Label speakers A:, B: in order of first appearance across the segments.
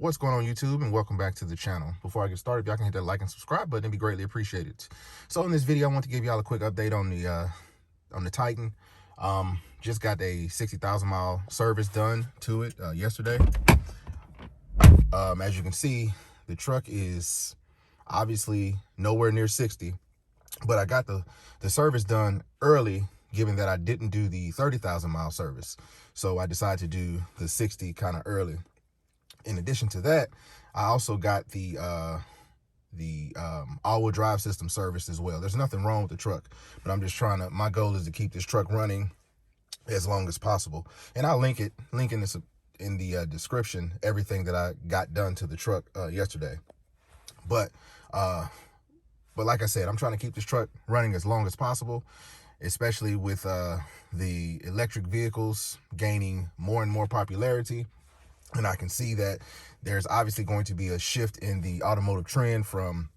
A: What's going on, YouTube, and welcome back to the channel. Before I get started, y'all can hit that like and subscribe button. It'd be greatly appreciated. So in this video, I want to give y'all a quick update on the Titan. Just got a 60,000 mile service done to it yesterday. As you can see, the truck is obviously nowhere near 60, but I got the service done early, given that I didn't do the 30,000 mile service. So I decided to do the 60 kind of early. In addition to that, I also got the all-wheel drive system service as well. There's nothing wrong with the truck, but I'm just trying to, my goal is to keep this truck running as long as possible. And I'll link in the description, everything that I got done to the truck yesterday. But like I said, I'm trying to keep this truck running as long as possible, especially with the electric vehicles gaining more and more popularity. And I can see that there's obviously going to be a shift in the automotive trend from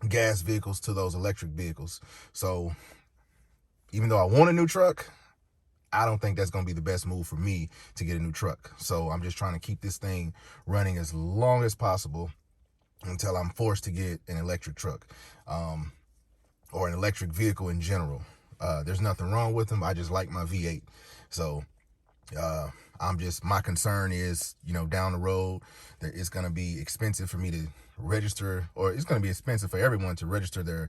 A: gas vehicles to those electric vehicles. So even though I want a new truck, I don't think that's going to be the best move for me to get a new truck. So I'm just trying to keep this thing running as long as possible until I'm forced to get an electric truck or an electric vehicle in general. There's nothing wrong with them. I just like my V8. So my concern is, down the road, that it's going to be expensive for me to register, or it's going to be expensive for everyone to register their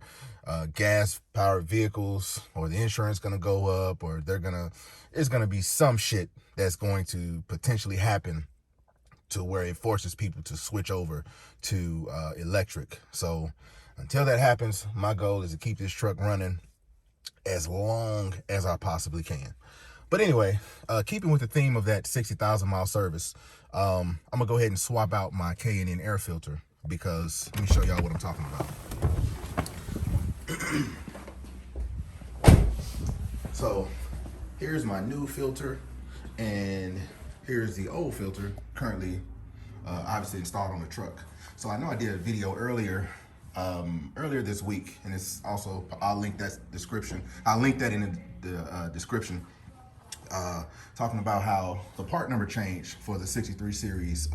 A: gas powered vehicles, or the insurance going to go up, or it's going to be some shit that's going to potentially happen to where it forces people to switch over to electric. So until that happens, my goal is to keep this truck running as long as I possibly can. But anyway, keeping with the theme of that 60,000 mile service, I'm gonna go ahead and swap out my K&N air filter, because let me show y'all what I'm talking about. So here's my new filter, and here's the old filter currently obviously installed on the truck. So I know I did a video earlier this week, and it's also, I'll link that description. I'll link that in the description. Talking about how the part number changed for the 63 series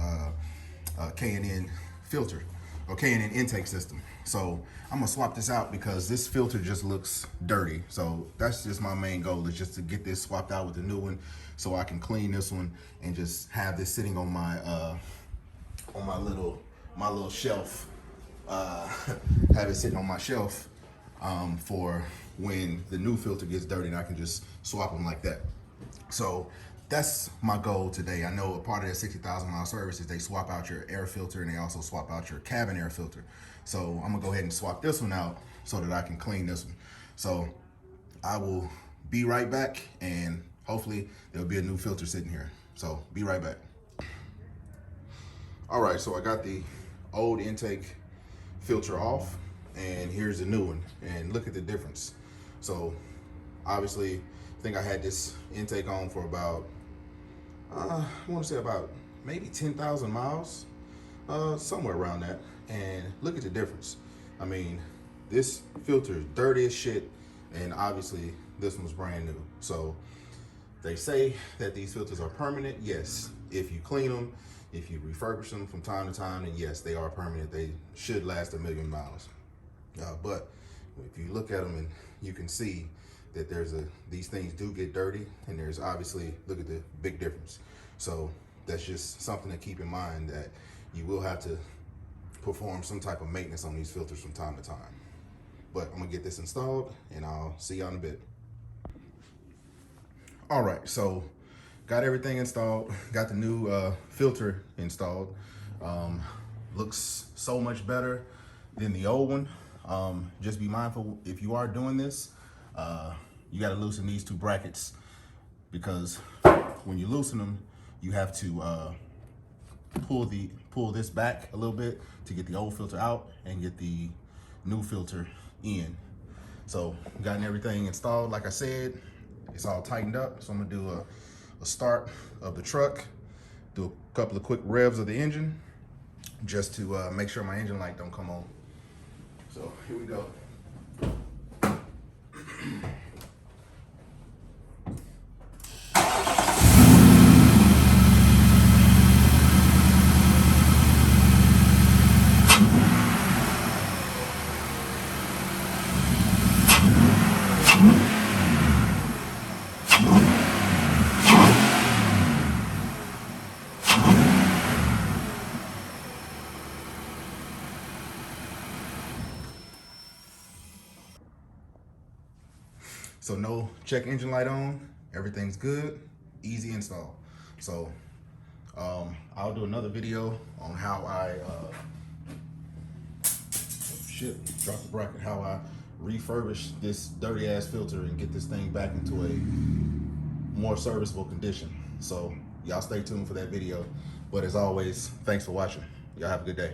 A: K&N filter, or K&N intake system. So I'm gonna swap this out because this filter just looks dirty. So that's just my main goal, is just to get this swapped out with the new one, so I can clean this one and just have this sitting on my little shelf. Have it sitting on my shelf for when the new filter gets dirty, and I can just swap them like that. So that's my goal today. I know a part of that 60,000 mile service is they swap out your air filter, and they also swap out your cabin air filter. So I'm gonna go ahead and swap this one out so that I can clean this one. So I will be right back, and hopefully there'll be a new filter sitting here. So be right back. All right, so I got the old intake filter off, and here's the new one, and look at the difference. So obviously, I think I had this intake on for about, I want to say about maybe 10,000 miles, somewhere around that. And look at the difference. I mean, this filter is dirty as shit, and obviously this one's brand new. So they say that these filters are permanent. Yes, if you clean them, if you refurbish them from time to time, then yes, they are permanent. They should last 1,000,000 miles. But if you look at them, and you can see that these things do get dirty, and there's obviously, look at the big difference. So that's just something to keep in mind, that you will have to perform some type of maintenance on these filters from time to time. But I'm gonna get this installed, and I'll see y'all in a bit. All right, so got everything installed, got the new filter installed. Looks so much better than the old one. Just be mindful, if you are doing this, you got to loosen these two brackets, because when you loosen them, you have to pull this back a little bit to get the old filter out and get the new filter in. So gotten everything installed. Like I said, it's all tightened up. So I'm gonna do a start of the truck, do a couple of quick revs of the engine, just to make sure my engine light don't come on. So here we go. So no check engine light on, everything's good, easy install. So I'll do another video on how I drop the bracket, how I refurbish this dirty ass filter and get this thing back into a more serviceable condition. So y'all stay tuned for that video. But as always, thanks for watching. Y'all have a good day.